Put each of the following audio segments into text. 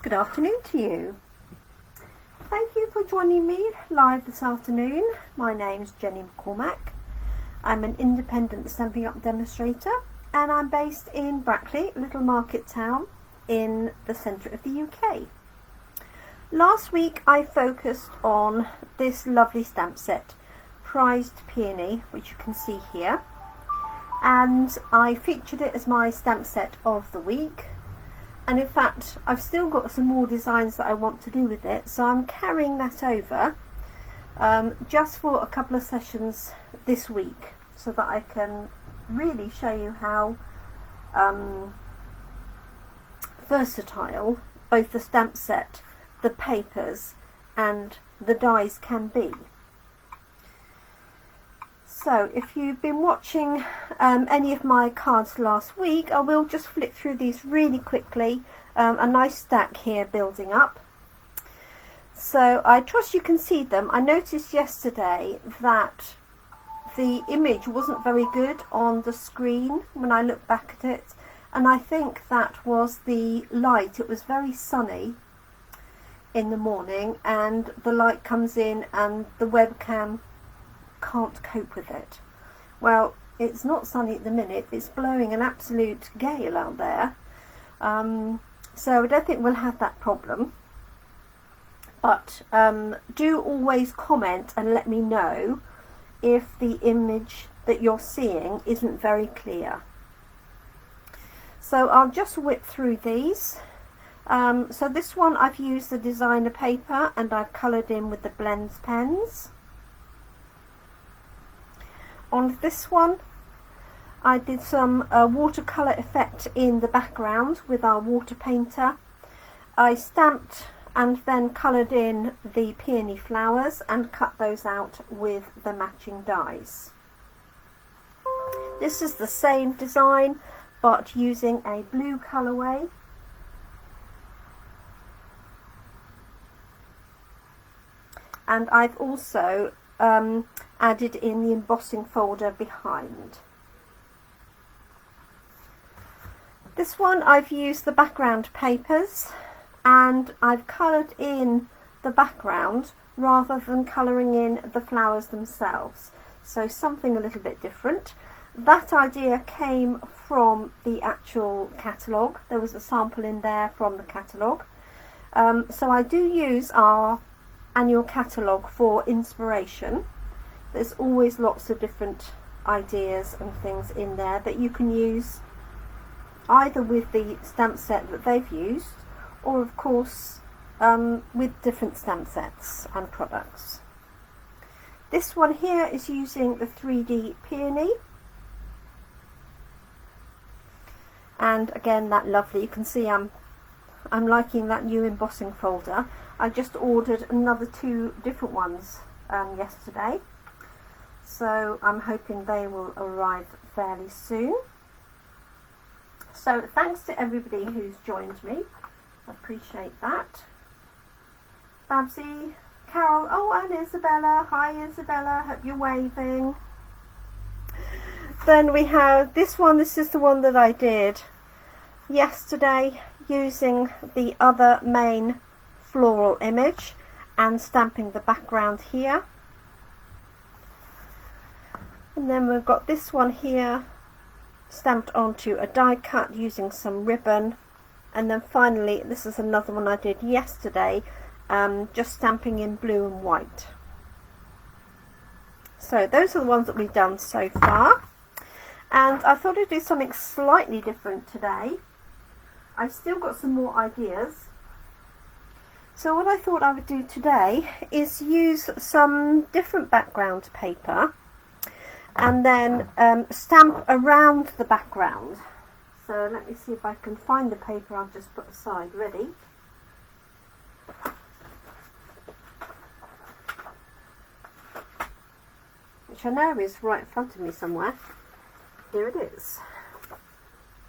Good afternoon to you. Thank you for joining me live this afternoon. My name's Jenny McCormack. I'm an independent Stampin' Up demonstrator and I'm based in Brackley, a little market town in the centre of the UK. Last week I focused on this lovely stamp set, Prized Peony, which you can see here, and I featured it as my stamp set of the week. And in fact, I've still got some more designs that I want to do with it, so I'm carrying that over just for a couple of sessions this week, so that I can really show you how versatile both the stamp set, the papers and the dies can be. So if you've been watching any of my cards last week, I will just flick through these really quickly. A nice stack here building up. So I trust you can see them. I noticed yesterday that the image wasn't very good on the screen when I looked back at it, and I think that was the light. It was very sunny in the morning and the light comes in and the webcam can't cope with it. Well, it's not sunny at the minute, it's blowing an absolute gale out there, so I don't think we'll have that problem, but do always comment and let me know if the image that you're seeing isn't very clear. So I'll just whip through these. So this one I've used the designer paper and I've coloured in with the blends pens. On this one I did some watercolour effect in the background with our water painter. I stamped and then coloured in the peony flowers and cut those out with the matching dies. This is the same design but using a blue colourway. And I've also added in the embossing folder behind. This one I've used the background papers and I've coloured in the background rather than colouring in the flowers themselves, so something a little bit different. That idea came from the actual catalogue. There was a sample in there from the catalogue, so I do use our annual catalogue for inspiration. There's always lots of different ideas and things in there that you can use either with the stamp set that they've used or of course with different stamp sets and products. This one here is using the 3D peony, and again that lovely, you can see I'm liking that new embossing folder. I just ordered another 2 different ones yesterday, so I'm hoping they will arrive fairly soon. So thanks to everybody who's joined me, I appreciate that. Babsy, Carol, oh, and Isabella, hi Isabella, hope you're waving. Then we have this one. This is the one that I did yesterday using the other main floral image and stamping the background here. And then we've got this one here stamped onto a die cut using some ribbon, and then finally this is another one I did yesterday, just stamping in blue and white. So those are the ones that we've done so far, and I thought I'd do something slightly different today. I've still got some more ideas. So what I thought I would do today is use some different background paper and then stamp around the background. So let me see if I can find the paper I've just put aside ready. Which I know is right in front of me somewhere. Here it is.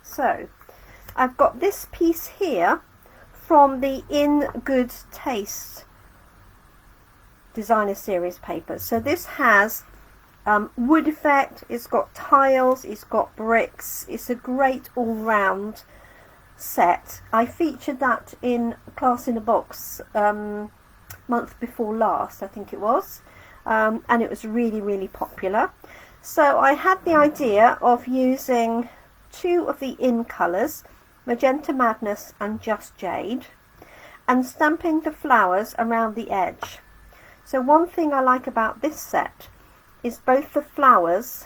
So I've got this piece here from the In Good Taste designer series papers. So this has wood effect, it's got tiles, it's got bricks, it's a great all-round set, I featured that in Class in a Box month before last, I think it was, and it was really, really popular. So I had the idea of using two of the in colours, Magenta Madness and Just Jade, and stamping the flowers around the edge. So one thing I like about this set is both the flowers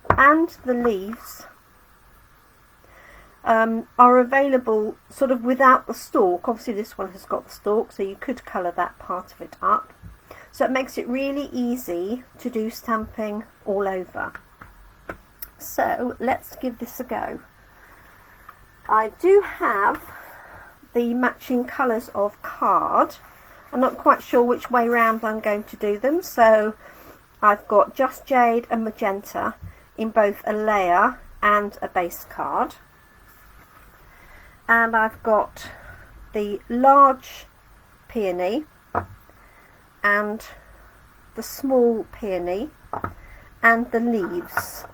and the leaves are available sort of without the stalk. Obviously this one has got the stalk, so you could colour that part of it up. So it makes it really easy to do stamping all over. So let's give this a go. I do have the matching colours of card. I'm not quite sure which way round I'm going to do them, so I've got Just Jade and Magenta in both a layer and a base card. And I've got the large peony and the small peony and the leaves.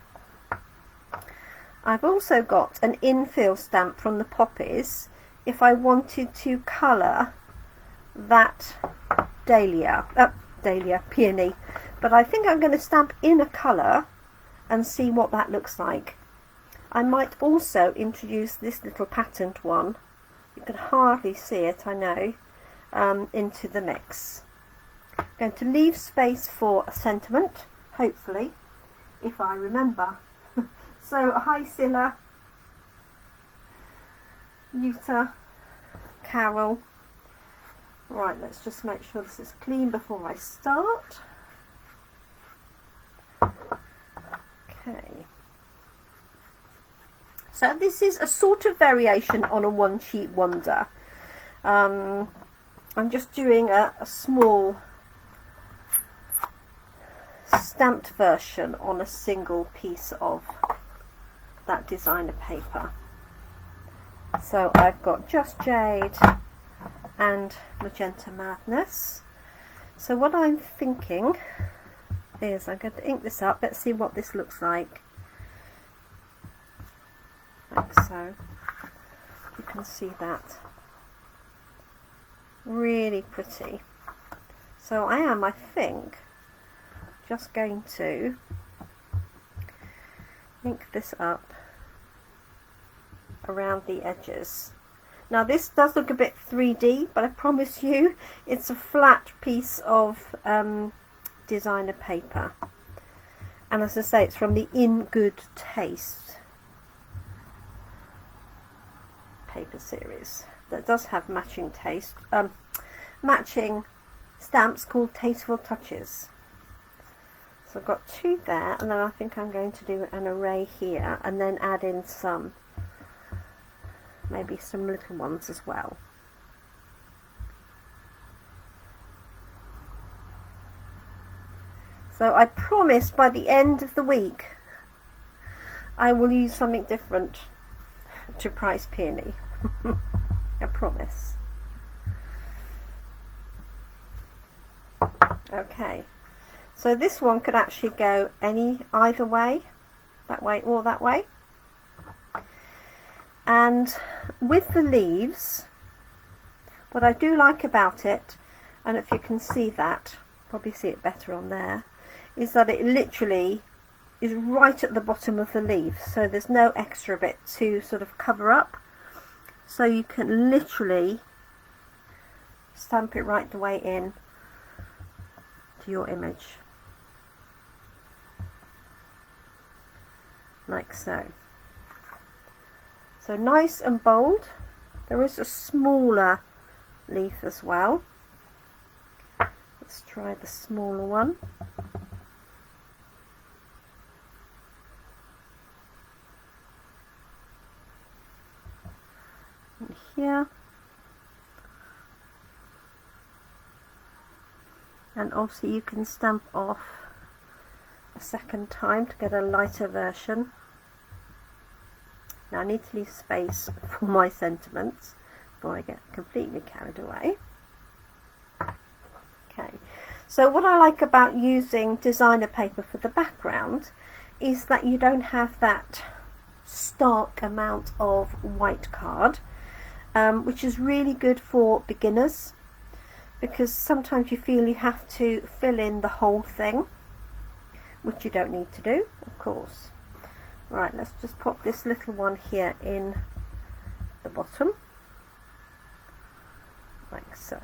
I've also got an infill stamp from the poppies if I wanted to colour that dahlia peony, but I think I'm going to stamp in a colour and see what that looks like. I might also introduce this little patterned one, you can hardly see it, I know, into the mix. I'm going to leave space for a sentiment, hopefully, if I remember. So, hi Scylla, Yuta, Carol. Right, let's just make sure this is clean before I start. Okay. So this is a sort of variation on a one sheet wonder. I'm just doing a small stamped version on a single piece of that designer paper. So I've got Just Jade and Magenta Madness. So what I'm thinking is I'm going to ink this up. Let's see what this looks like. Like so. You can see that. Really pretty. So I think, just going to ink this up around the edges. Now this does look a bit 3D, but I promise you it's a flat piece of designer paper. And as I say, it's from the In Good Taste paper series that does have matching matching stamps called Tasteful Touches. So I've got two there, and then I think I'm going to do an array here and then add in some, maybe some little ones as well. So I promise by the end of the week I will use something different to Prized Peony. I promise. Okay, so this one could actually go either way, that way or that way. And with the leaves, what I do like about it, and if you can see that, probably see it better on there, is that it literally is right at the bottom of the leaf, so there's no extra bit to sort of cover up, so you can literally stamp it right the way in to your image, like so. So nice and bold. There is a smaller leaf as well. Let's try the smaller one. And here. And obviously you can stamp off a second time to get a lighter version. Now I need to leave space for my sentiments before I get completely carried away. Okay, so what I like about using designer paper for the background is that you don't have that stark amount of white card, which is really good for beginners, because sometimes you feel you have to fill in the whole thing, which you don't need to do, of course. Right, let's just pop this little one here in the bottom, like so.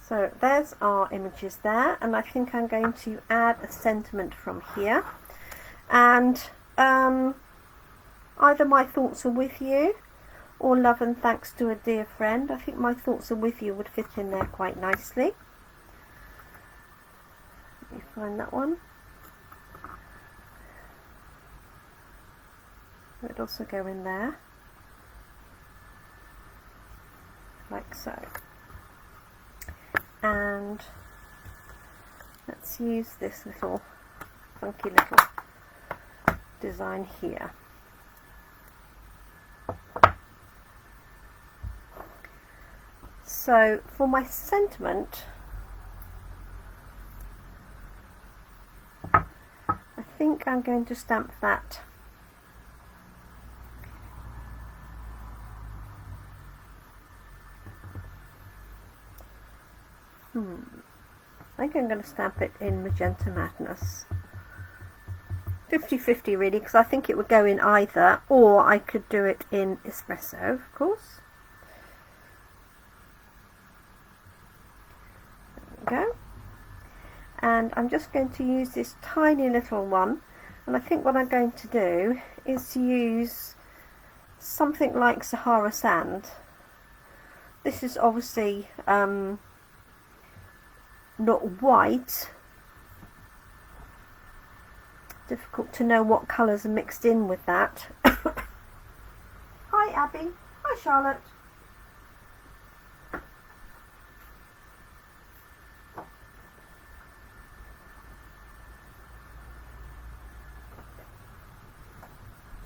So there's our images there, and I think I'm going to add a sentiment from here, and either my thoughts are with you or love and thanks to a dear friend. I think my thoughts are with you would fit in there quite nicely. Let me find that one. It would also go in there, like so. And let's use this little funky little design here. So for my sentiment, I think I'm going to stamp that I think I'm going to stamp it in Magenta Madness. 50-50 really, because I think it would go in either, or I could do it in Espresso, of course. There we go. And I'm just going to use this tiny little one, and I think what I'm going to do is use something like Sahara Sand. This is obviously not white. Difficult to know what colours are mixed in with that. Hi Abby. Hi Charlotte.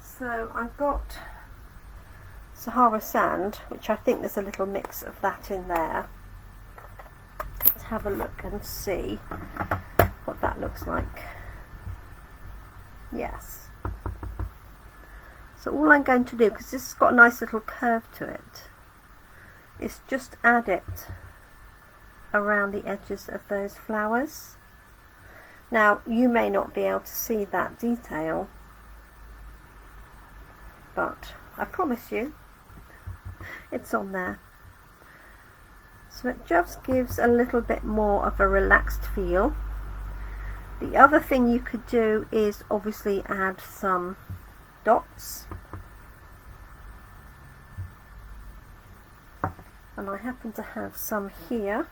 So I've got Sahara Sand, which I think there's a little mix of that in there. Let's have a look and see what that looks like. Yes. So all I'm going to do, because this has got a nice little curve to it, is just add it around the edges of those flowers. Now you may not be able to see that detail, but I promise you it's on there. So it just gives a little bit more of a relaxed feel. The other thing you could do is obviously add some dots, and I happen to have some here,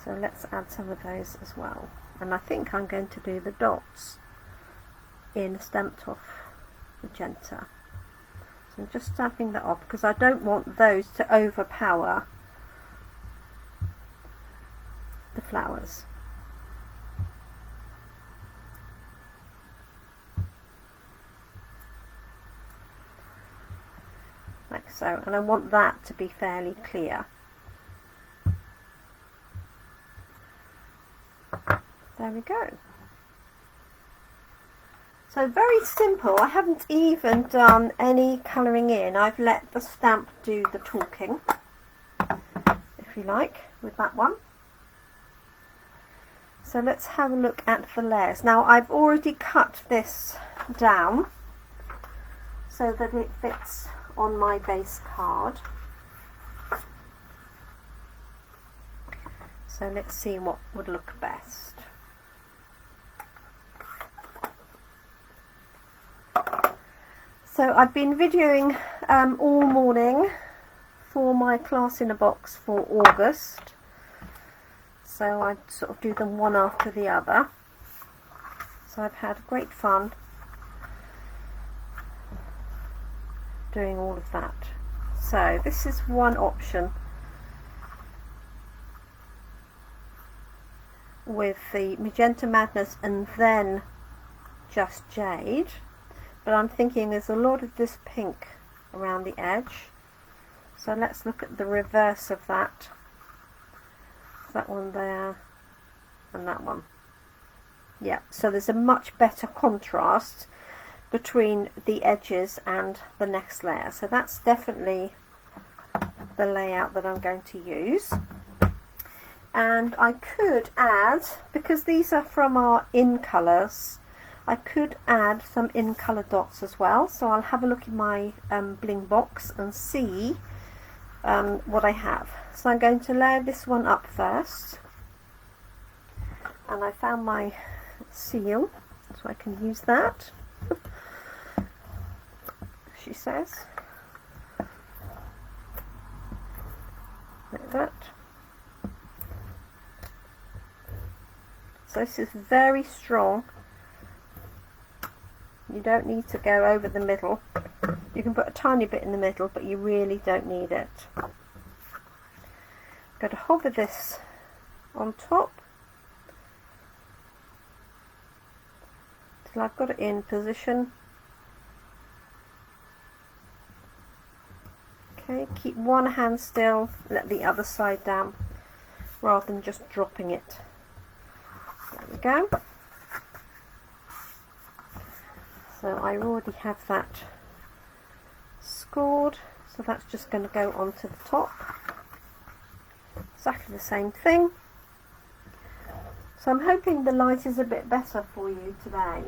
so let's add some of those as well. And I think I'm going to do the dots in Stamped Off Magenta. So I'm just stamping that off because I don't want those to overpower the flowers. Like so, and I want that to be fairly clear. There we go. So very simple. I haven't even done any colouring in. I've let the stamp do the talking, if you like, with that one. So let's have a look at the layers. Now I've already cut this down so that it fits on my base card. So let's see what would look best. So I've been videoing all morning for my class in a box for August. So I sort of do them one after the other. So I've had great fun doing all of that. So this is one option with the Magenta Madness and then just Jade, but I'm thinking there's a lot of this pink around the edge, so let's look at the reverse of that. That one there and that one. Yeah, so there's a much better contrast between the edges and the next layer. So that's definitely the layout that I'm going to use. And I could add, because these are from our in colours, I could add some in colour dots as well. So I'll have a look in my bling box and see what I have. So I'm going to layer this one up first, and I found my seal, so I can use that. She says, like that. So this is very strong. You don't need to go over the middle. You can put a tiny bit in the middle, but you really don't need it. I'm going to hover this on top till I've got it in position. Okay, keep one hand still, let the other side down, rather than just dropping it. There we go. So I already have that scored, so that's just going to go onto the top. Exactly the same thing. So I'm hoping the light is a bit better for you today.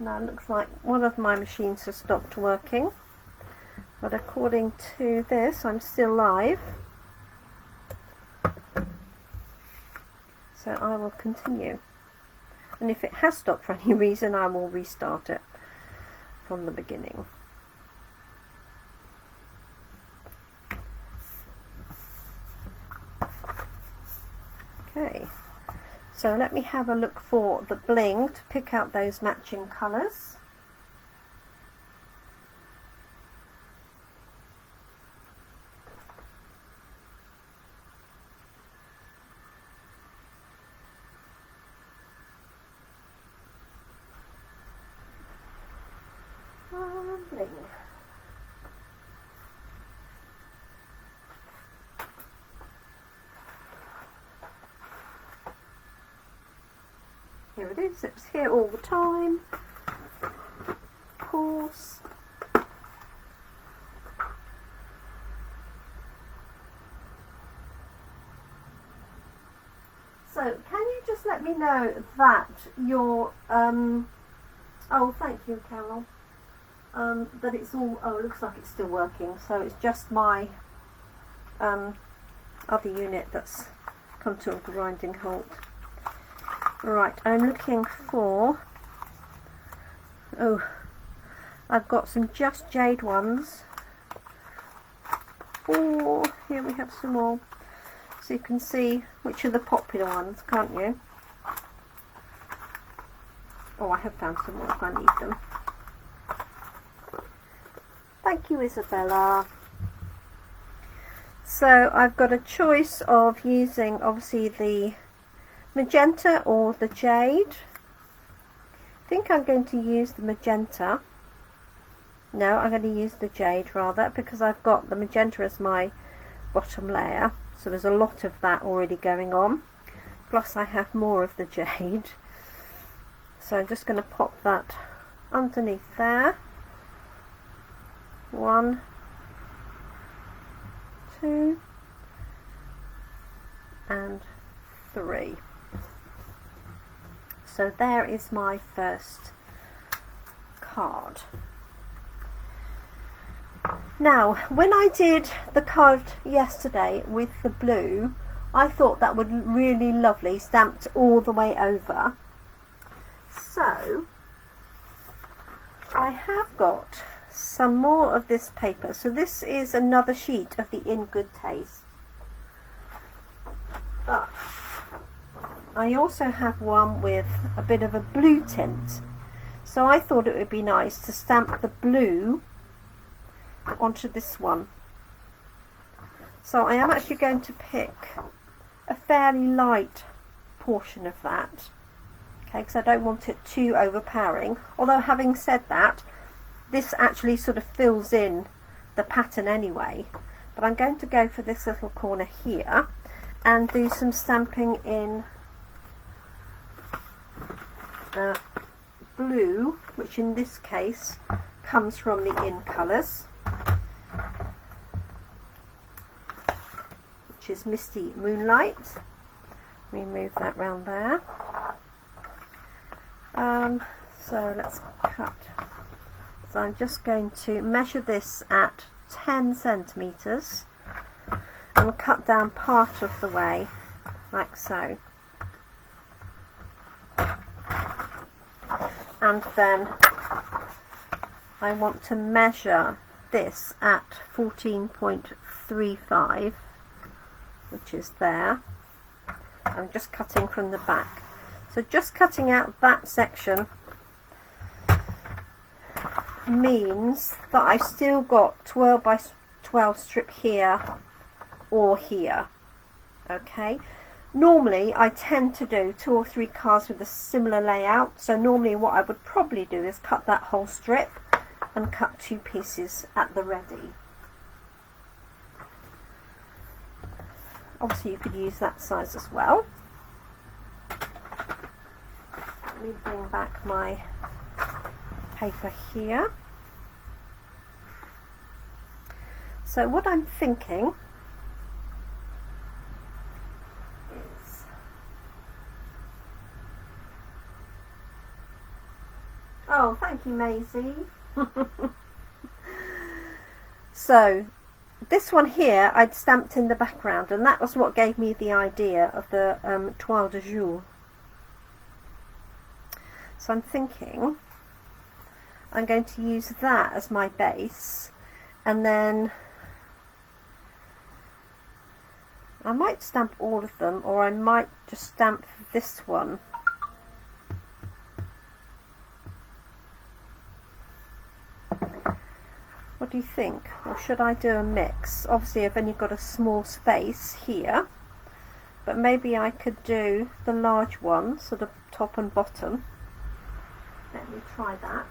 Now it looks like one of my machines has stopped working, but according to this I'm still live. So I will continue, and if it has stopped for any reason I will restart it from the beginning. Okay, so let me have a look for the bling to pick out those matching colours. Bling. Here it is, it's here all the time, of course. So can you just let me know that your oh, thank you, Carol. That it's all, oh, it looks like it's still working, so it's just my other unit that's come to a grinding halt. Right, I'm looking for, oh, I've got some just Jade ones. Oh, here we have some more, so you can see which are the popular ones, can't you? Oh, I have found some more if I need them. Thank you, Isabella. So I've got a choice of using obviously the Magenta or the Jade. I think I'm going to use the Magenta. No, I'm going to use the Jade rather, because I've got the Magenta as my bottom layer, so there's a lot of that already going on, plus I have more of the Jade. So I'm just going to pop that underneath there. 1, 2 and 3. So there is my first card. Now, when I did the card yesterday with the blue, I thought that would look really lovely stamped all the way over. So I have got some more of this paper. So this is another sheet of the In Good Taste. But I also have one with a bit of a blue tint. So I thought it would be nice to stamp the blue onto this one. So I am actually going to pick a fairly light portion of that. Okay, because I don't want it too overpowering. Although having said that, this actually sort of fills in the pattern anyway. but I'm going to go for this little corner here and do some stamping in blue, which in this case comes from the In Colours, which is Misty Moonlight. Move that round there. So let's cut. So I'm just going to measure this at 10 centimetres and cut down part of the way, like so. And then I want to measure this at 14.35, which is there. I'm just cutting from the back. So just cutting out that section means that I've still got 12 by 12 strip here or here. Okay. Normally I tend to do 2 or 3 cards with a similar layout, so normally what I would probably do is cut that whole strip and cut 2 pieces at the ready. Obviously you could use that size as well. Let me bring back my paper here. So what I'm thinking is, oh, thank you, Maisie. So this one here I'd stamped in the background, and that was what gave me the idea of the Toile de Jour. So I'm thinking I'm going to use that as my base, and then I might stamp all of them, or I might just stamp this one. What do you think? Or should I do a mix? Obviously I've only got a small space here, but maybe I could do the large one, sort of top and bottom. Let me try that.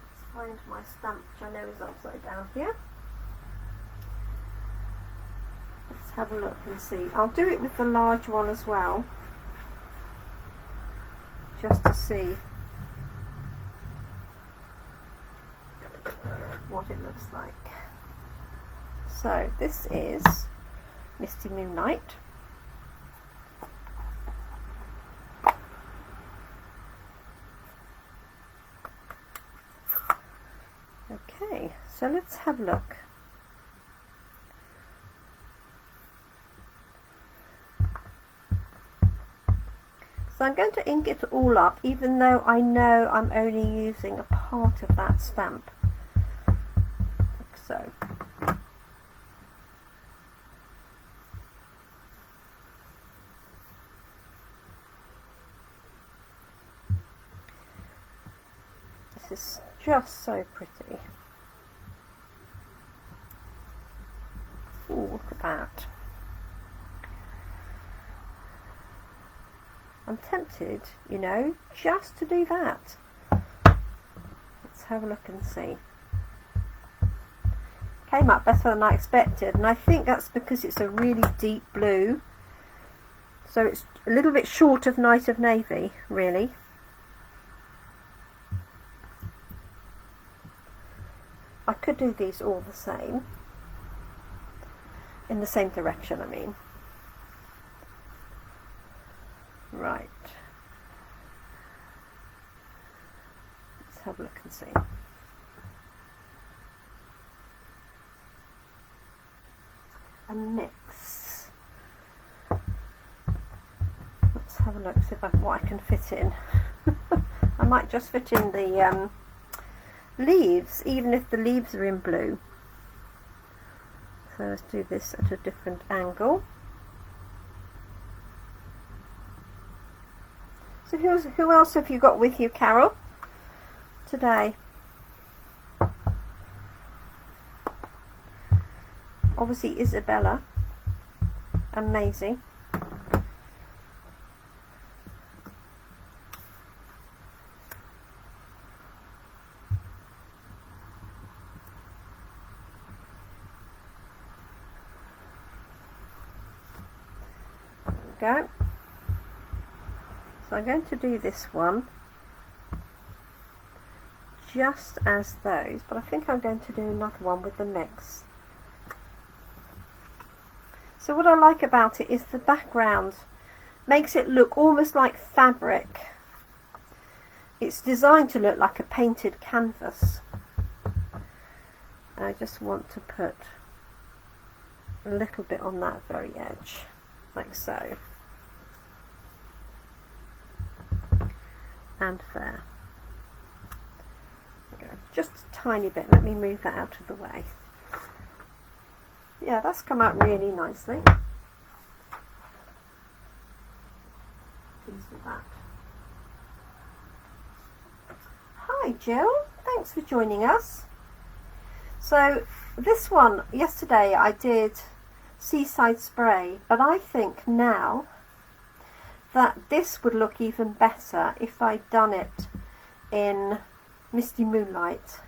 Let's find my stamp, which I know is upside down here. Let's have a look and see. I'll do it with the large one as well, just to see what it looks like. So this is Misty Moonlight. Okay, so let's have a look. So I'm going to ink it all up, even though I know I'm only using a part of that stamp. Like so. This is just so pretty. Ooh, look at that. I'm tempted, you know, just to do that. Let's have a look and see. Came up better than I expected, and I think that's because it's a really deep blue. So it's a little bit short of Night of Navy, really. I could do these all the same. In the same direction, I mean. Right. Let's have a look and see. A mix. Let's have a look, see if what I can fit in. I might just fit in the leaves, even if the leaves are in blue. So let's do this at a different angle. So who else have you got with you, Carol, today? Obviously Isabella and Maisie. go. So I'm going to do this one just as those, but I think I'm going to do another one with the mix. So what I like about it is the background makes it look almost like fabric. It's designed to look like a painted canvas. I just want to put a little bit on that very edge, like so. And there. Just a tiny bit. Let me move that out of the way. Yeah, that's come out really nicely. Pleased with that. Hi Jill, thanks for joining us. So this one, yesterday I did Seaside Spray, but I think now that this would look even better if I'd done it in Misty Moonlight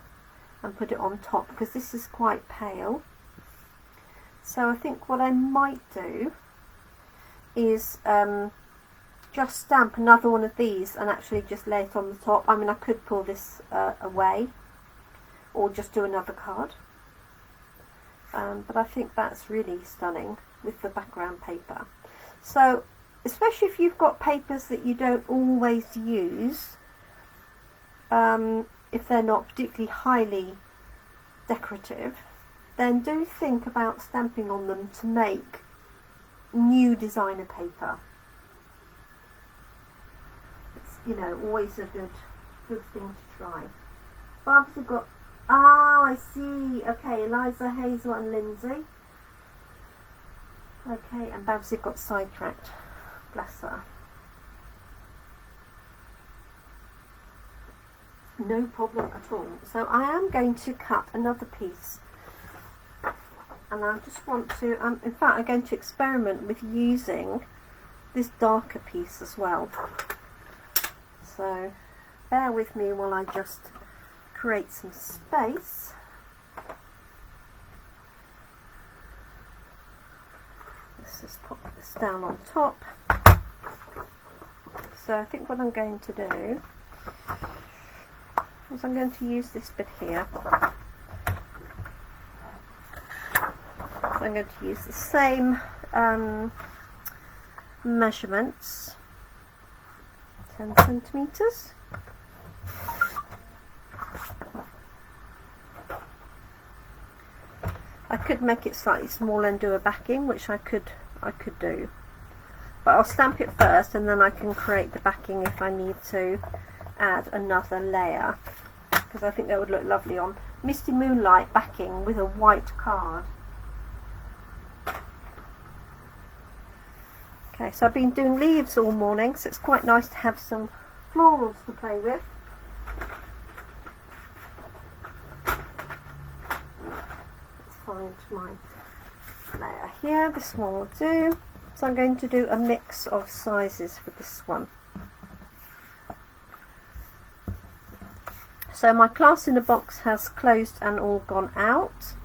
and put it on top, because this is quite pale. So I think what I might do is just stamp another one of these and actually just lay it on the top. I mean, I could pull this away or just do another card, but I think that's really stunning with the background paper. So especially if you've got papers that you don't always use, if they're not particularly highly decorative, then do think about stamping on them to make new designer paper. It's, you know, always a good thing to try. Barb's got, I see, okay, Eliza, Hazel and Lindsay. Okay, and Babsy got sidetracked, bless her. No problem at all. So I am going to cut another piece, and I just want to, in fact I'm going to experiment with using this darker piece as well. So bear with me while I just create some space. Let's just pop this down on top. So I think what I'm going to do is I'm going to use this bit here. I'm going to use the same measurements, 10 centimeters. I could make it slightly smaller and do a backing, which I could do, but I'll stamp it first and then I can create the backing if I need to add another layer, because I think that would look lovely on Misty Moonlight backing with a white card. Okay, so I've been doing leaves all morning, so it's quite nice to have some florals to play with. Let's find my layer here. This one will do. So I'm going to do a mix of sizes for this one. So my class in a box has closed and all gone out,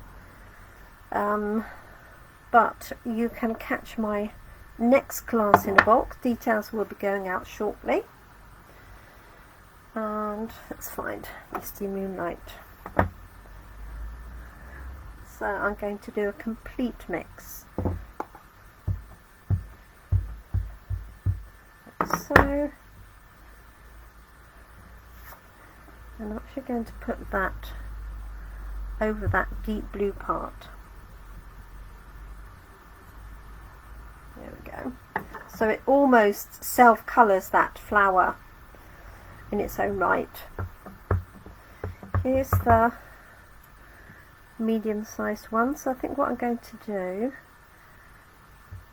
but you can catch my next class in a box. Details will be going out shortly. And let's find Misty Moonlight. So I'm going to do a complete mix. So I'm actually going to put that over that deep blue part. There we go. So it almost self-colours that flower in its own right. Here's the medium-sized one. So I think what I'm going to do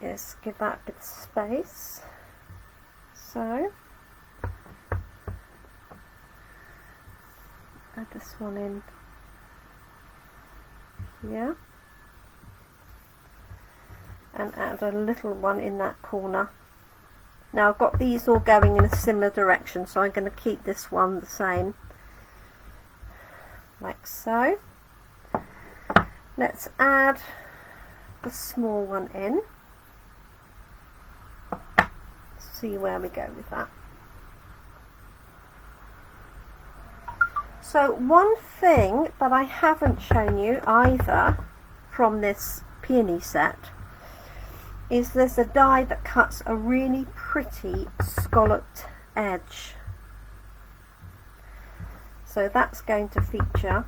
is give that a bit of space. So add this one in here and add a little one in that corner. Now I've got these all going in a similar direction, so I'm going to keep this one the same, like so. Let's add the small one in. see where we go with that. So one thing that I haven't shown you either from this peony set is there's a die that cuts a really pretty scalloped edge. So that's going to feature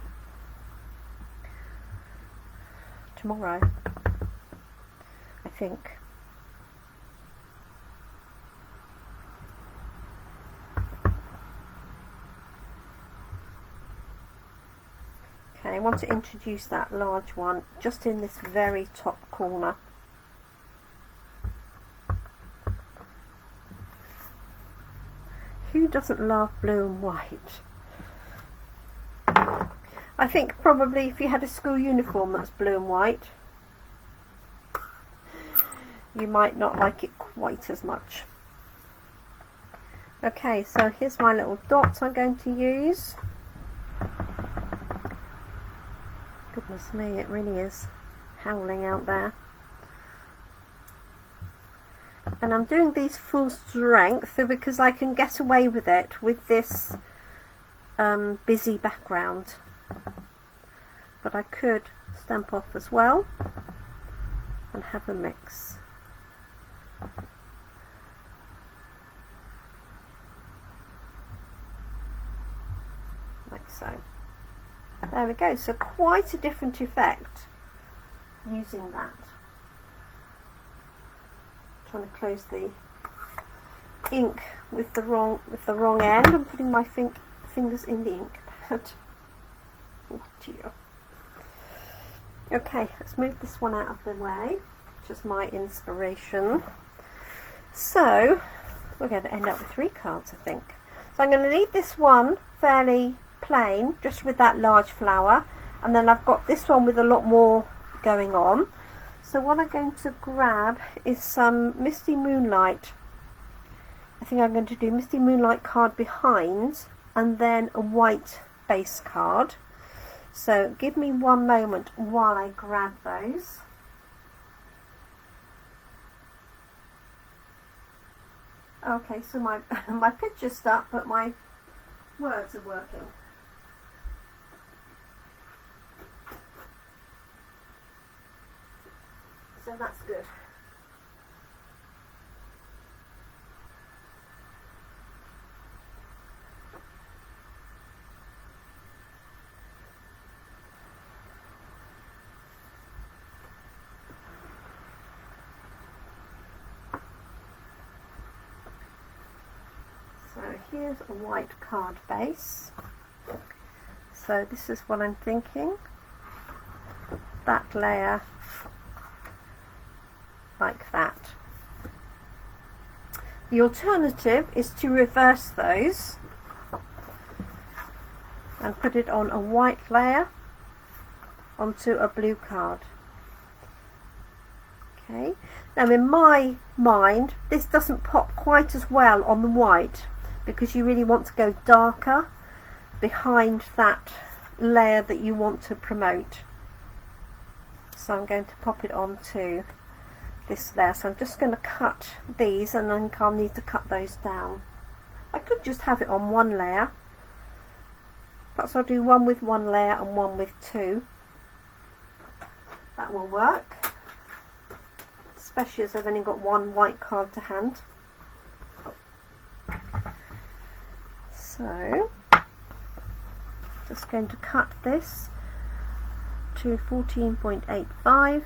tomorrow, I think. Okay, I want to introduce that large one just in this very top corner. Who doesn't love blue and white? I think probably if you had a school uniform that's blue and white, you might not like it quite as much. Okay, so here's my little dots I'm going to use. Goodness me, it really is howling out there. And I'm doing these full strength because I can get away with it with this busy background. But I could stamp off as well and have a mix. Like so. There we go, so quite a different effect using that. Trying to close the ink with the wrong end. I'm putting my fingers in the ink pad. Oh dear. Okay, let's move this one out of the way, which is my inspiration. So we're going to end up with 3 cards, I think. So I'm going to leave this one fairly plain, just with that large flower, and then I've got this one with a lot more going on. So what I'm going to grab is some Misty Moonlight. I think I'm going to do Misty Moonlight card behind and then a white base card. So give me one moment while I grab those. Okay, so my picture's stuck, but my words are working. So that's good. So here's a white card base. So this is what I'm thinking. That layer like that. The alternative is to reverse those and put it on a white layer onto a blue card. Okay, now in my mind this doesn't pop quite as well on the white because you really want to go darker behind that layer that you want to promote. So I'm going to pop it onto this there. So I'm just going to cut these, and then I'll need to cut those down. I could just have it on one layer. Perhaps I'll do one with one layer and one with 2. That will work, especially as I've only got one white card to hand. So just going to cut this to 14.85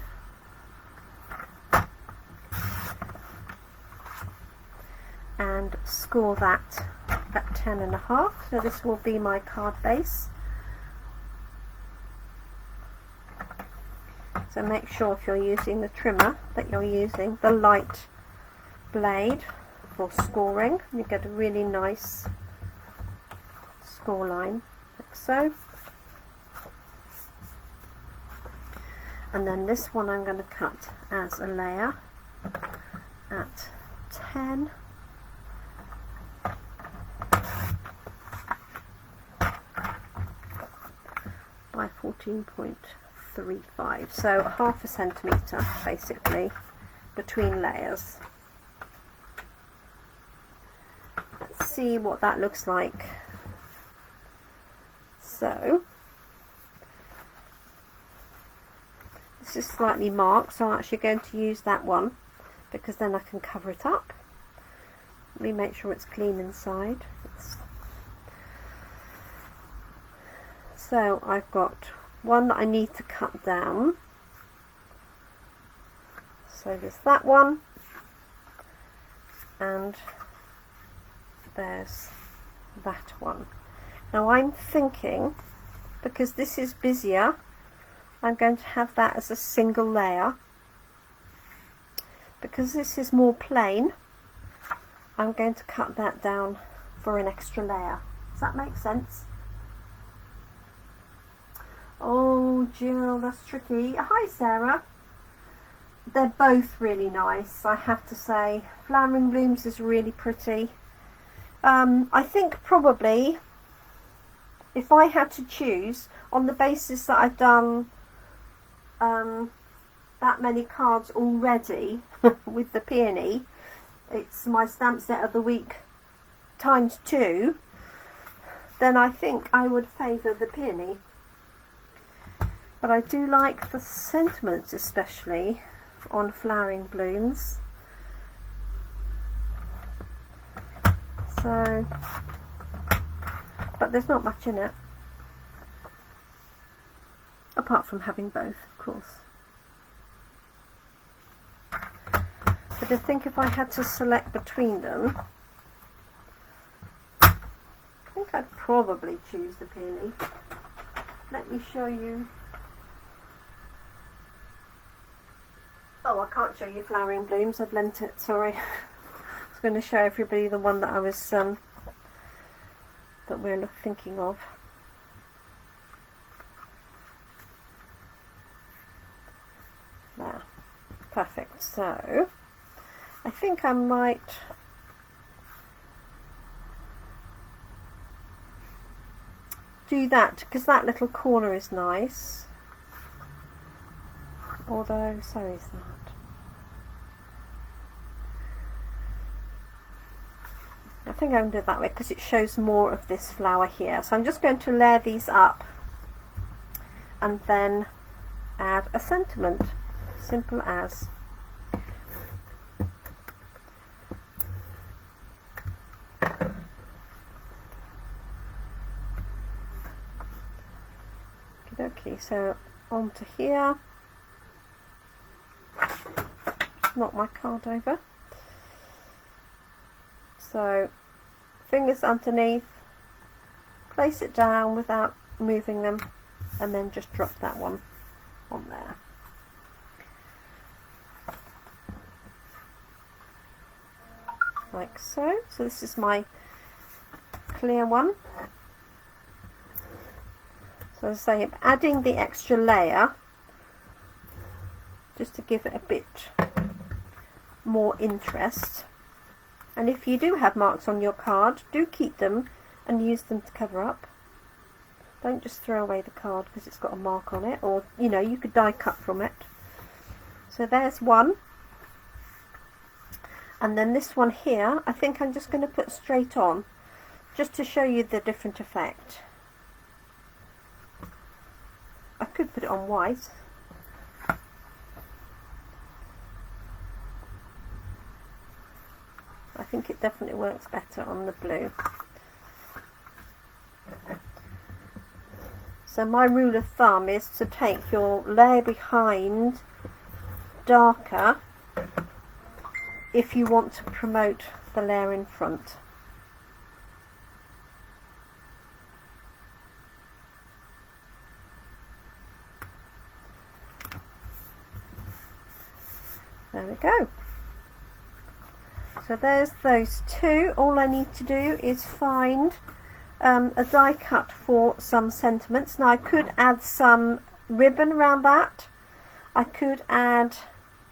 and score that at 10.5. So this will be my card base. So make sure if you're using the trimmer that you're using the light blade for scoring. You get a really nice score line like so. And then this one I'm going to cut as a layer at 10. By 14.35, so 1/2 centimetre basically between layers. see what that looks like. So this is slightly marked, so I'm actually going to use that one because then I can cover it up. Let me make sure it's clean inside. So I've got one that I need to cut down. So there's that one, and there's that one. Now I'm thinking, because this is busier, I'm going to have that as a single layer. Because this is more plain, I'm going to cut that down for an extra layer. Does that make sense? Oh, Jill, that's tricky. Hi, Sarah. They're both really nice, I have to say. Flowering Blooms is really pretty. I think probably if I had to choose, on the basis that I've done that many cards already with the peony, it's my stamp set of the week times 2, then I think I would favour the peony. But I do like the sentiments, especially on Flowering Blooms. So, but there's not much in it, apart from having both, of course. But I think if I had to select between them, I think I'd probably choose the peony. Let me show you. Oh, I can't show you Flowering Blooms, I've lent it, sorry. I was going to show everybody the one that I was, that we're thinking of. There, perfect. So, I think I might do that, because that little corner is nice. Although, so is that. I think I'm going to do it that way because it shows more of this flower here. So I'm just going to layer these up and then add a sentiment. Simple as. Okay, so onto here. Knock my card over. So fingers underneath, place it down without moving them, and then just drop that one on there. Like so. So this is my clear one. So as I say, I'm adding the extra layer just to give it a bit more interest. And if you do have marks on your card, do keep them and use them to cover up. Don't just throw away the card because it's got a mark on it, or you know, you could die cut from it. So there's one. And then this one here, I think I'm just going to put straight on, just to show you the different effect. I could put it on white. I think it definitely works better on the blue. So my rule of thumb is to take your layer behind darker if you want to promote the layer in front. There we go. So there's those two. All I need to do is find a die cut for some sentiments. Now I could add some ribbon around that. I could add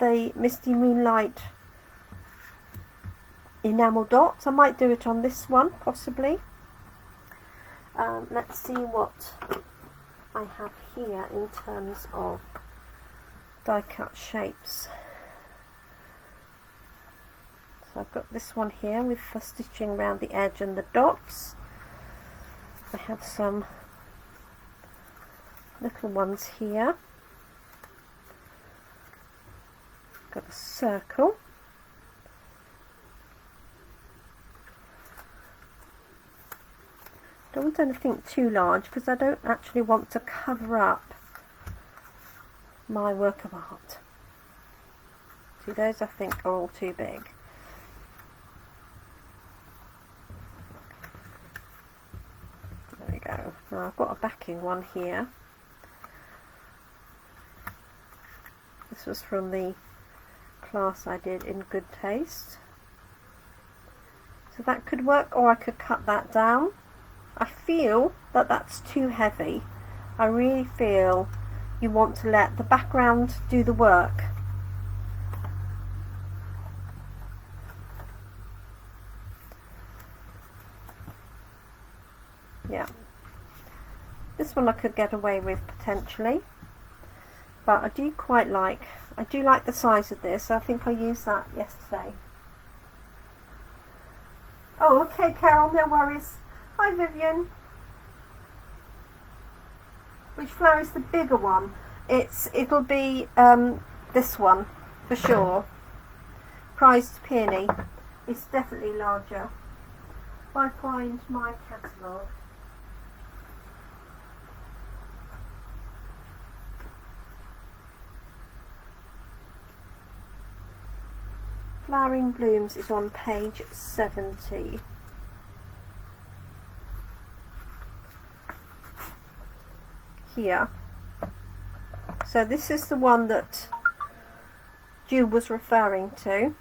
the Misty Moonlight enamel dots. I might do it on this one, possibly. Let's see what I have here in terms of die cut shapes. So So I've got this one here with the stitching around the edge and the dots. I have some little ones here. Got a circle. Don't want anything too large because I don't actually want to cover up my work of art. See, those I think are all too big. There we go. Now I've got a backing one here. This was from the class I did in Good Taste. So that could work, or I could cut that down. I feel that that's too heavy. I really feel you want to let the background do the work. Yeah. This one I could get away with potentially. But I do like the size of this. I think I used that yesterday. Oh, okay, Carol, no worries. Hi, Vivian. Which flower is the bigger one? It'll be this one for sure. Prized Peony. It's definitely larger. If I find my catalogue. Flowering Blooms is on page 70. Here. So this is the one that Jude was referring to.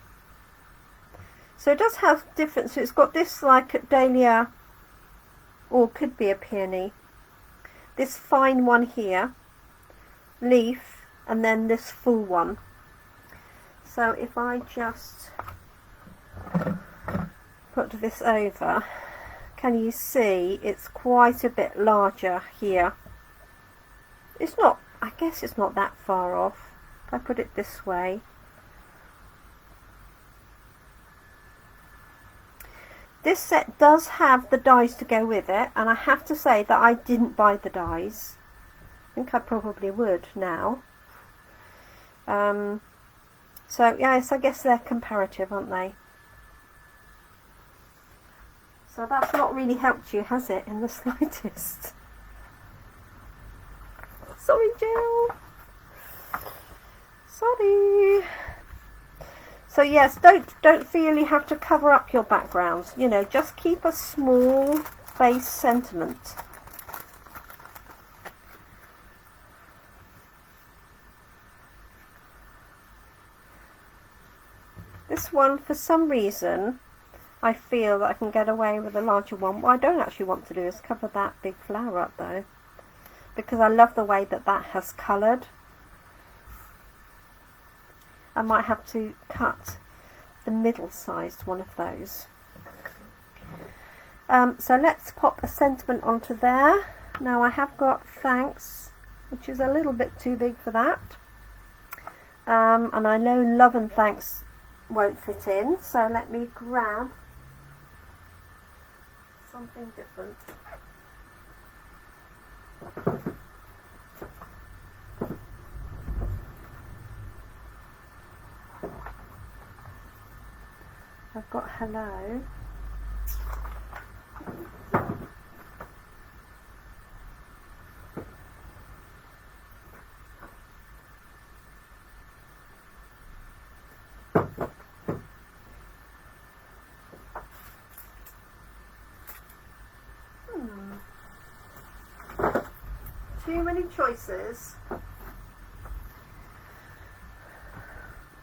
So it does have different, so it's got this like dahlia, or could be a peony. This fine one here, leaf, and then this full one. So if I just put this over, can you see it's quite a bit larger here? It's not, I guess it's not that far off. If I put it this way. This set does have the dies to go with it, and I have to say that I didn't buy the dies. I think I probably would now. So yes, I guess they're comparative, aren't they? So that's not really helped you, has it, in the slightest? Sorry, Jill. Sorry. So yes, don't feel you have to cover up your background. You know, just keep a small base sentiment. This one, for some reason, I feel that I can get away with a larger one. What I don't actually want to do is cover that big flower up though, because I love the way that that has coloured. I might have to cut the middle-sized one of those. So let's pop a sentiment onto there. Now I have got Thanks, which is a little bit too big for that. And I know Love and Thanks won't fit in, so let me grab something different. I've got Hello. Too many choices.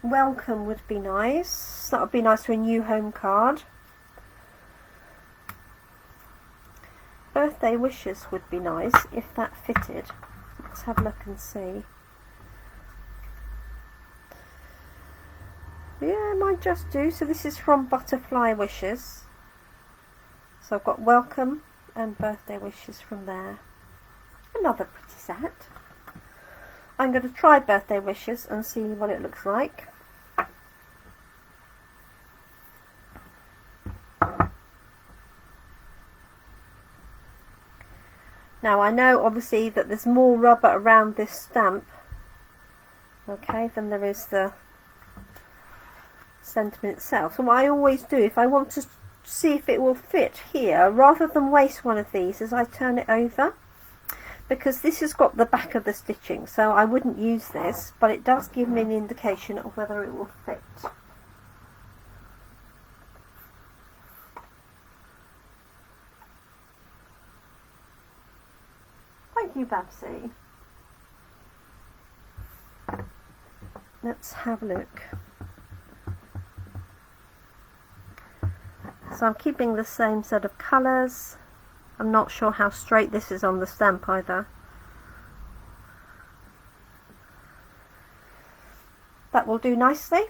Welcome would be nice. That would be nice for a new home card. Birthday Wishes would be nice if that fitted. Let's have a look and see. Yeah, it might just do. So this is from Butterfly Wishes. So I've got Welcome and Birthday Wishes from there. Another pretty set. I'm going to try Birthday Wishes and see what it looks like. Now I know obviously that there's more rubber around this stamp, okay, than there is the sentiment itself. So what I always do, if I want to see if it will fit here, rather than waste one of these, is I turn it over, because this has got the back of the stitching, so I wouldn't use this, but it does give me an indication of whether it will fit. Thank you, Babsy. Let's have a look. So I'm keeping the same set of colours. I'm not sure how straight this is on the stamp either. That will do nicely.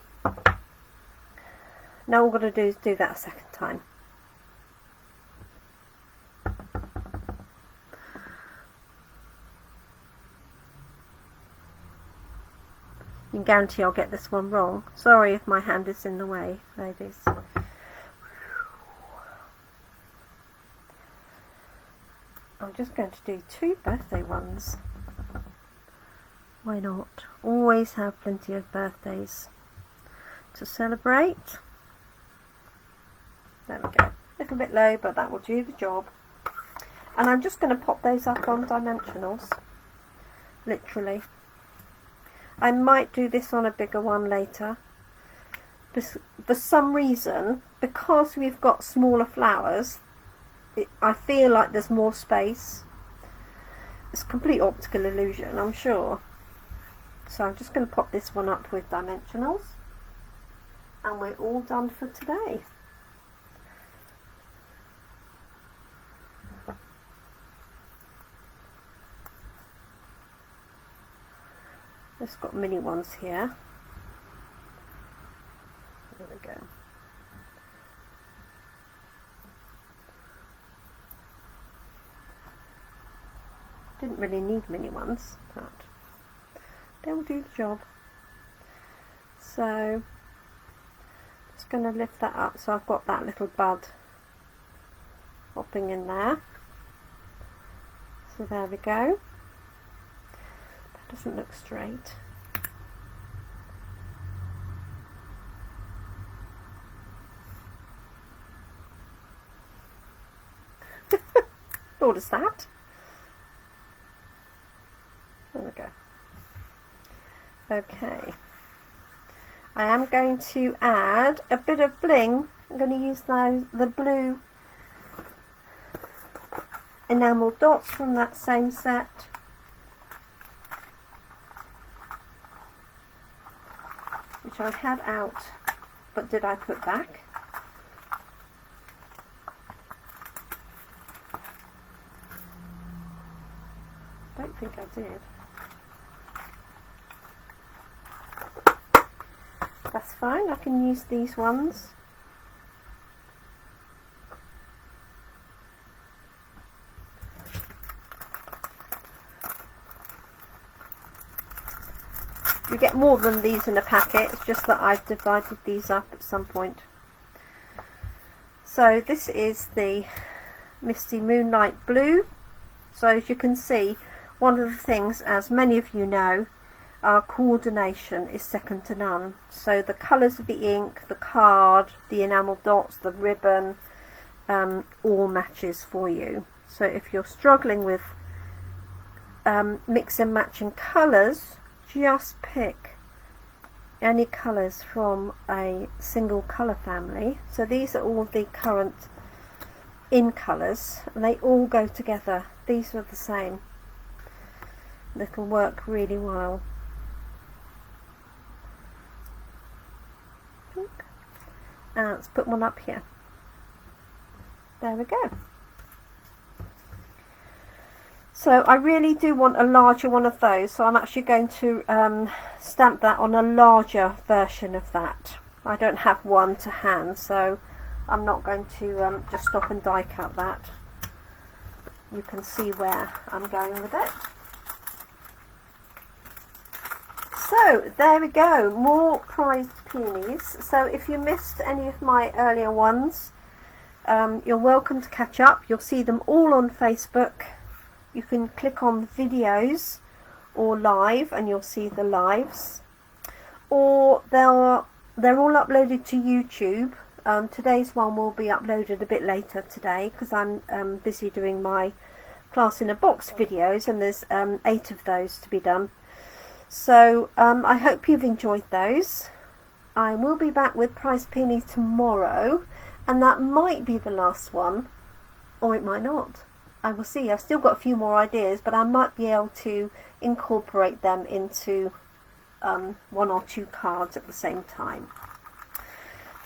Now all we're going to do is do that a second time. You can guarantee I'll get this one wrong. Sorry if my hand is in the way, ladies. I'm just going to do 2 birthday ones. Why not? Always have plenty of birthdays to celebrate. There we go. A little bit low, but that will do the job. And I'm just going to pop those up on dimensionals. Literally. I might do this on a bigger one later. For some reason, because we've got smaller flowers, I feel like there's more space. It's a complete optical illusion, I'm sure. So I'm just going to pop this one up with dimensionals, and we're all done for today. It's got mini ones here. There we go. Didn't really need mini ones, but they'll do the job. So just going to lift that up so I've got that little bud popping in there. So there we go. That doesn't look straight. What is that? There we go. Okay. I am going to add a bit of bling. I'm going to use the blue enamel dots from that same set. Which I had out, but did I put back? I don't think I did. That's fine, I can use these ones. You get more than these in a packet, it's just that I've divided these up at some point. So this is the Misty Moonlight Blue. So as you can see, one of the things, as many of you know, our coordination is second to none. So the colours of the ink, the card, the enamel dots, the ribbon, all matches for you. So if you're struggling with mix and matching colours, just pick any colours from a single colour family. So these are all the current in colours, and they all go together. These are the same. It'll work really well. And let's put one up here. There we go. So I really do want a larger one of those, so I'm actually going to stamp that on a larger version of that. I don't have one to hand, so I'm not going to just stop and die cut that. You can see where I'm going with it. So there we go, more prized peonies. So if you missed any of my earlier ones, you're welcome to catch up. You'll see them all on Facebook. you can click on videos or live and you'll see the lives, or they're all uploaded to YouTube. Today's one will be uploaded a bit later today because I'm busy doing my class in a box videos, and there's 8 of those to be done. So I hope you've enjoyed those. I will be back with Prized Peony tomorrow, and that might be the last one, or it might not. I will see. I've still got a few more ideas, but I might be able to incorporate them into 1 or 2 cards at the same time.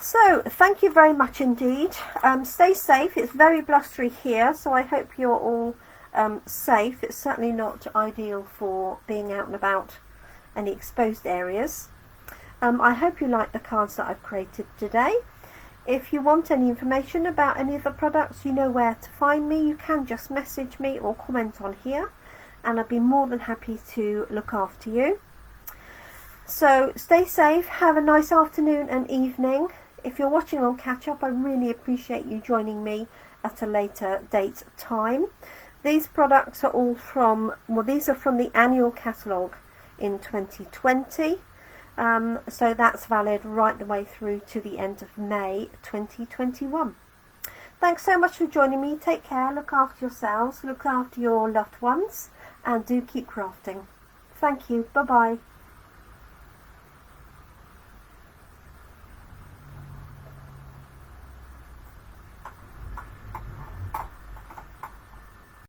So thank you very much indeed. Stay safe. It's very blustery here, so I hope you're all safe. It's certainly not ideal for being out and about any exposed areas. I hope you like the cards that I've created today. If you want any information about any of the products, you know where to find me. You can just message me or comment on here, and I'd be more than happy to look after you. So stay safe, have a nice afternoon and evening. If you're watching on catch up, I really appreciate you joining me at a later date time. These products are all from, well, these are from the annual catalogue in 2020. So that's valid right the way through to the end of May 2021. Thanks so much for joining me. Take care, look after yourselves, look after your loved ones, and do keep crafting. Thank you. Bye bye.